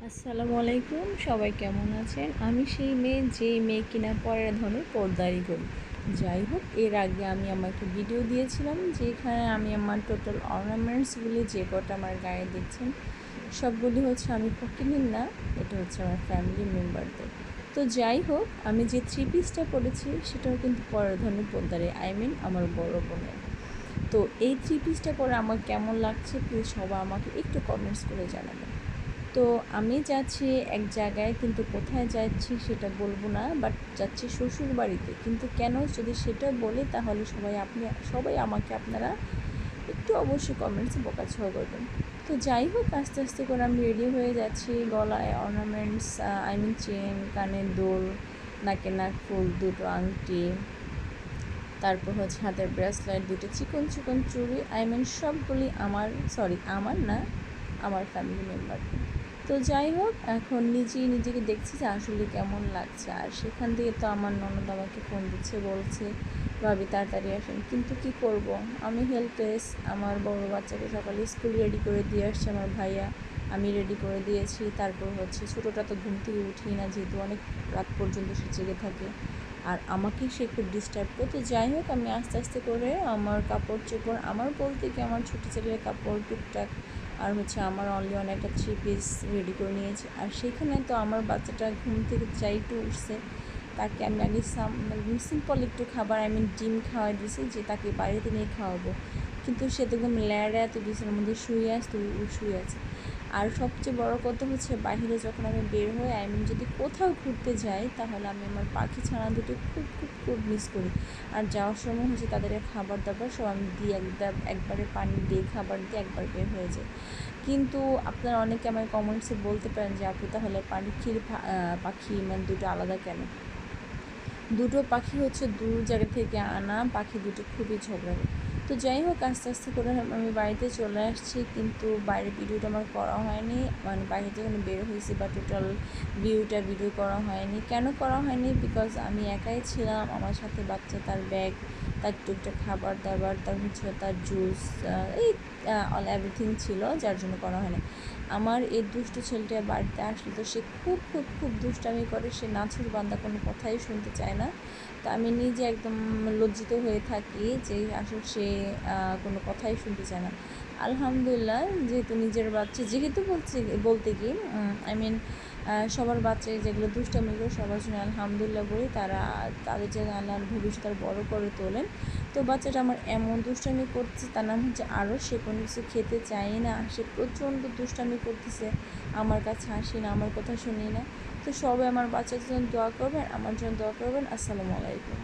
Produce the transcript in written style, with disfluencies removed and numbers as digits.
আসসালামু আলাইকুম, সবাই কেমন আছেন? আমি সেই মেয়ে যেই মেয়ে কিনা পরের ধরনের পর্দারি করি। যাই হোক, এর আগে আমি আমার একটা ভিডিও দিয়েছিলাম যেখানে আমি আমার টোটাল অর্নামেন্টসগুলি যে কটা আমার গায়ে দেখছেন সবগুলি হচ্ছে আমি ফকিনীর না, এটা হচ্ছে আমার ফ্যামিলি মেম্বারদের। তো যাই হোক, আমি যে থ্রি পিসটা পরেছি সেটাও কিন্তু পরের ধরনের পর্দারে, আমার বড় বোনের। তো এই থ্রি পিসটা পরে আমার কেমন লাগছে প্লিজ সবাই আমাকে একটু কমেন্টস করে জানাবেন। তো আমি যাচ্ছি এক জায়গায়, কিন্তু কোথায় যাচ্ছি সেটা বলবো না, বাট যাচ্ছি শ্বশুর বাড়িতে। কিন্তু কেন, যদি সেটা বলি তাহলে সবাই আমাকে আপনারা একটু অবশ্যই কমেন্টসে বকাঝকা করবেন। তো যাই হোক, আস্তে আস্তে করে আমি রেডি হয়ে যাচ্ছি। গলায় অর্নামেন্টস, চেন, কানের দুল, নাকে নাক ফুল, দুটো আংটি, তারপর হচ্ছে হাতের ব্রেসলেট, দুটো চিকন চিকন চুড়ি, সবগুলি আমার না, আমার ফ্যামিলি মেম্বার। তো যাই হোক, এখন নিজেকে দেখছি যে আসলে কেমন লাগছে। আর সেখান থেকে তো আমার ননদ আমাকে ফোন দিচ্ছে, বলছে ভাবি তাড়াতাড়ি আসেন। কিন্তু কি করব, আমি হেল্পলেস। আমার বড় বাচ্চাকে সকালে স্কুল রেডি করে দিয়ে আসছে আমার ভাইয়া, আমি রেডি করে দিয়েছি। তারপর হচ্ছে ছোটোটা তো ঘুম থেকে উঠি না, যেহেতু অনেক রাত পর্যন্ত সে জেগে থাকে, আর আমাকেই সে খুব ডিস্টার্ব করে। তো যাই হোক, আমি আস্তে আস্তে করে আমার কাপড় চোপড়, আমার বলতে কি আমার ছোটো ছেলের কাপড় টুকটাক, আর হচ্ছে আমার অনলি একটা থ্রি পিস রেডি করে নিয়েছি। আর সেখানে তো আমার বাচ্চাটা ঘুম থেকে একটু উঠছে, তাকে আমি আগে সিম্পল একটু খাবার ডিম খাওয়াই দিয়েছি, যে তাকে বাড়িতে নিয়ে খাওয়াবো। কিন্তু সে তো একদম ল্যাড়া, এত বিছানার মধ্যে শুয়ে আছে। আর সবচেয়ে বড় কথা হচ্ছে, বাইরে যখন আমি বের হই, যদি কোথাও ঘুরতে যাই, তাহলে আমি আমার পাখি ছানা দুটো খুব খুব খুব মিস করি। আর যাওয়ার সময় হচ্ছে তাদের খাবার দাবার সব আমি দিই, একবারে পানি দিয়ে খাবার দিয়ে একবার বের হয়ে যায়। কিন্তু আপনারা অনেকে আমার কমেন্টসে বলতে পারেন যে আপু তাহলে পাখি দুটো আলাদা কেন? দুটো পাখি হচ্ছে দূর জায়গা থেকে আনা পাখি, দুটো খুবই ঝগড়াবে। তো যাই হোক, আস্তে আস্তে করে আমি বাড়িতে চলে আসছি, কিন্তু বাইরের ভিডিওটা আমার করা হয়নি। বাইরে যখন বের হয়েছি বা টোটাল ভিডিও করা হয়নি। কেন করা হয়নি? বিকজ আমি একাই ছিলাম, আমার সাথে বাচ্চা, তার ব্যাগ, তার টুকটাক খাবার দাবার, তার হচ্ছে তার জুস, এই অল এভরিথিং ছিল, যার জন্য করা হয়নি। আমার এই দুষ্টু ছেলেটা বাড়িতে আসলে তো সে খুব খুব খুব দুষ্টামি করে, সে নাছুর বান্দা, কোনো কথাই শুনতে চায় না। তো আমি নিজে একদম লজ্জিত হয়ে থাকি যে আসলে সে কোনো কথাই শুনতে চায় না। আলহামদুলিল্লাহ, যেহেতু বলতে কি আই মিন সবার বাচ্চা যেগুলো দুষ্টামি করে, সবার জন্য আলহামদুলিল্লাহ বলি, তাদের যেন আল্লাহ ভবিষ্যৎ আর বড় করে তোলেন। তো বাচ্চাটা আমার এমন দুষ্টামি করছে, তার নাম হচ্ছে আরও, সে কোনো কিছু খেতে চায় না, সে প্রচণ্ড দুষ্টামি করতেছে, আমার কাছে আসি না, আমার কথা শুনি না। তো সবাই আমার বাচ্চার জন্য দোয়া করবেন, আমার জন্য দোয়া করবেন। আসসালামু আলাইকুম।